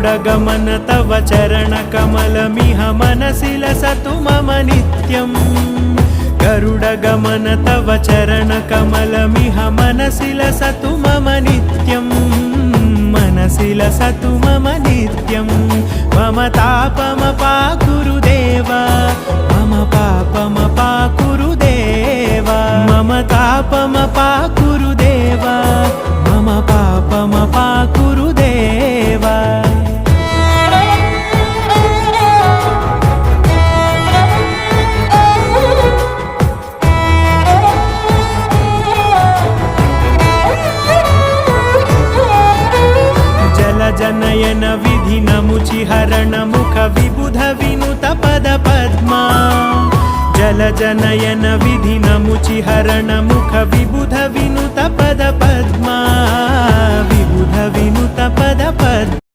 गरुडगमन तव चरणकमलमिह मनसि लसतु मम नित्यम् गरुडगमन तव चरणकमलमिह मनसि लसतु मम नित्यम् मनसि लसतु मम नित्यम् मम तापमपाकुरु देव मम पापमपाकुरु देव मम तापमपाकुरु देव मम पापमपाकुरु देव जनयन विधिनमुचिहरण मुख विबुध विनुत पद पद्मा जल जनयन विधिनमुचिहरण मुख विबुध विनुत पद पद्मा विबुध विनुत पद पद्मा